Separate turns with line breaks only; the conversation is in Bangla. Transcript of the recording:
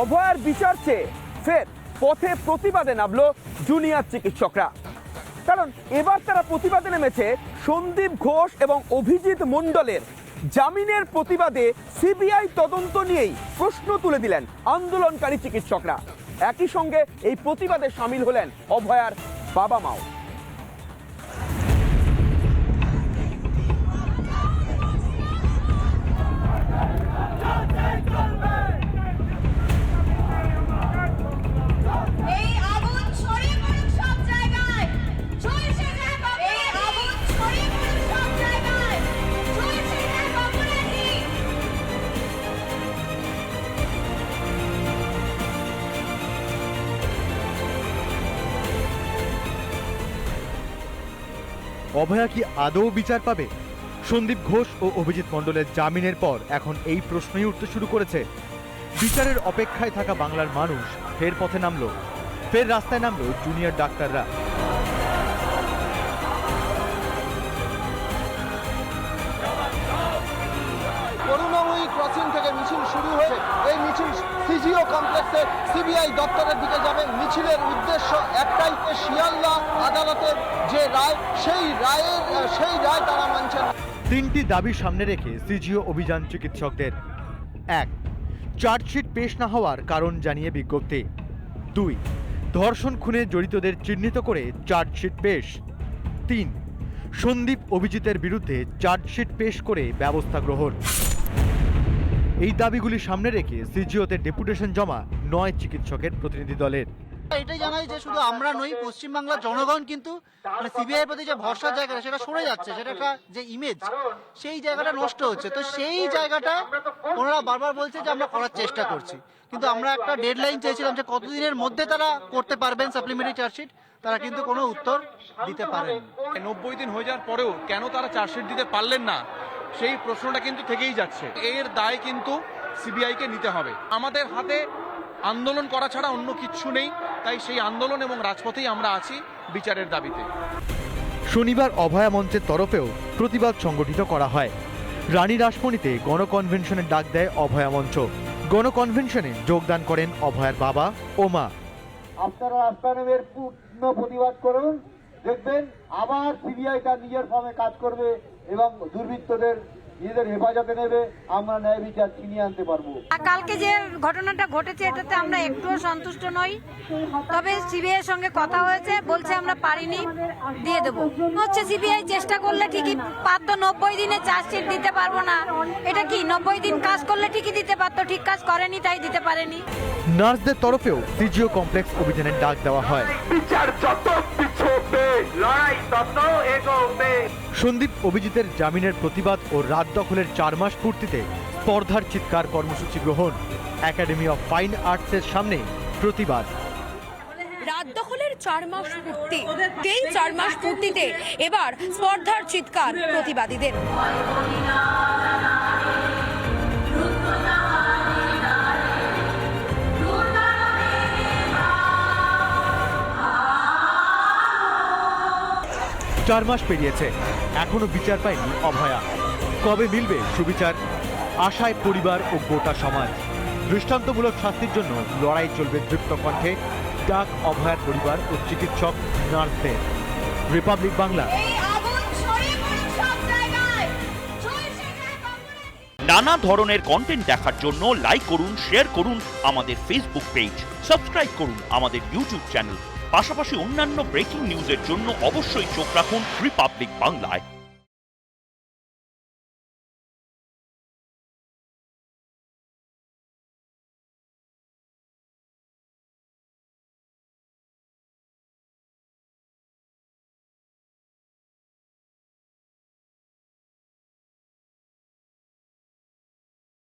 অভয়ার বিচার চেয়ে ফের পথে প্রতিবাদে নামলো জুনিয়র চিকিৎসকরা। কারণ এবার তারা প্রতিবাদে নেমেছে সন্দীপ ঘোষ এবং অভিজিৎ মণ্ডলের জামিনের প্রতিবাদে সিবিআই তদন্ত নিয়েই প্রশ্ন তুলে দিলেন আন্দোলনকারী চিকিৎসকরা। একই সঙ্গে এই প্রতিবাদে সামিল হলেন অভয়ার বাবা মাও।
অভয়া কি আদৌ বিচার পাবে? সন্দীপ ঘোষ ও অভিজিৎ মণ্ডলের জামিনের পর এখন এই প্রশ্নই উঠতে শুরু করেছে। বিচারের অপেক্ষায় থাকা বাংলার মানুষ ফের পথে নামলো, ফের রাস্তায় নামলো জুনিয়র ডাক্তাররা।
করুণাময়ী ক্রসিং থেকে মিছিল শুরু হয়েছে। এই মিছিল সিজিও কমপ্লেক্সে সিবিআই দপ্তরের দিকে যাবে। মিছিলের উদ্দেশ্য একটাই, শিয়ালদা আদালতের যে রায়, সেই রায় তারা মানছেন।
তিনটি দাবি সামনে রেখে সিজিও অভিযান চিকিৎসকদের। 1. চার্জশিট পেশ না হওয়ার কারণ জানিয়ে বিজ্ঞপ্তি। 2. ধর্ষণ খুনে জড়িতদের চিহ্নিত করে চার্জশিট পেশ। 3. সন্দীপ অভিজিতের বিরুদ্ধে চার্জশিট পেশ করে ব্যবস্থা গ্রহণ। এই দাবিগুলি সামনে রেখে সিজিওতে ডেপুটেশন জমা 9 চিকিৎসকের প্রতিনিধি দলের।
এটাই জানাই যে শুধু আমরা নই, পশ্চিমবাংলার জনগণ কিন্তু সিবিআই প্রতি যে ভরসার জায়গাটা সেটা সরে যাচ্ছে, সেটা একটা যে ইমেজ সেই জায়গাটা নষ্ট হচ্ছে। তো সেই জায়গাটা ওনারা বারবার বলছে যে আমরা করার চেষ্টা করছি, কিন্তু আমরা একটা ডেডলাইন চেয়েছিলাম যে কতদিনের মধ্যে তারা করতে পারবেন সাপ্লিমেন্টারি চার্জশিট, তারা কিন্তু কোনো উত্তর দিতে পারেন।
90 দিন হয়ে যাওয়ার পরেও কেন তারা চার্জশিট দিতে পারলেন না, সেই প্রশ্নটা কিন্তু থেকেই যাচ্ছে। এর দায় কিন্তু সিবিআইকে নিতে হবে। আমাদের হাতে আন্দোলন করা ছাড়া অন্য কিচ্ছু নেই, তাই সেই আন্দোলন এবং রাজপথেই আমরা আছি বিচারের দাবিতে।
শনিবার অভয়া মঞ্চের তরফেও প্রতিবাদ সংগঠিত করা হয়। রানী রাসমণিতে গণকনভেনশনের ডাক দেয় অভয়া মঞ্চ। গণকনভেনশনে যোগদান করেন অভয়ার বাবা ও মা।
আপনারা রাস্তা নেমে পূর্ণ প্রতিবাদ করুন, দেখবেন আবার সিবিআই তার নিজের ফর্মে কাজ করবে এবং দুর্বৃত্তদের নিজেদের হেফাজতে নেবে। আমরা ন্যায় বিচার ছিনিয়ে আনতে পারবো।
কালকে যে ঘটনাটা ঘটেছে এটাতে আমরা একটুও সন্তুষ্ট নই। তবে সিবিআই এর সঙ্গে কথা হয়েছে, বলছে আমরা পারিনি, দিয়ে দেবো। হচ্ছে সিবিআই চেষ্টা করলে ঠিকই পারতো, 90 দিনে চার্জশিট দিতে পারবো না। এটা কি 90 দিন কাজ করলে ঠিকই দিতে পারতো, ঠিক কাজ করেনি তাই দিতে পারেনি।
নার্সদের তরফেও সিজিও কমপ্লেক্স অভিযানের ডাক দেওয়া হয়। সন্দীপ অভিজিতের জামিনের প্রতিবাদ ও রাত দখলের 4 মাস পূর্তিতে স্পর্ধার চিৎকার কর্মসূচি গ্রহণ। একাডেমি অফ ফাইন আর্টসের সামনে প্রতিবাদ।
রাত দখলের 4 মাস পূর্তি, এই 4 মাস পূর্তিতে এবার স্পর্ধার চিৎকার প্রতিবাদীদের।
চার মাস পেরিয়েছে, এখনো বিচার পায়নি অভয়া। কবে মিলবে সুবিচার? আশায় পরিবার ও গোটা সমাজ। দৃষ্টান্তমূলক শাস্তির জন্য লড়াই চলবে দৃপ্ত কণ্ঠে, ডাক অভয়ার পরিবার ও চিকিৎসক নার্সদের। রিপাবলিক বাংলা।
নানা ধরনের কন্টেন্ট দেখার জন্য লাইক করুন, শেয়ার করুন আমাদের ফেসবুক পেজ, সাবস্ক্রাইব করুন আমাদের ইউটিউব চ্যানেল। পাশাপাশি অন্যান্য ব্রেকিং নিউজের জন্য অবশ্যই চোখ রাখুন রিপাবলিক বাংলায়।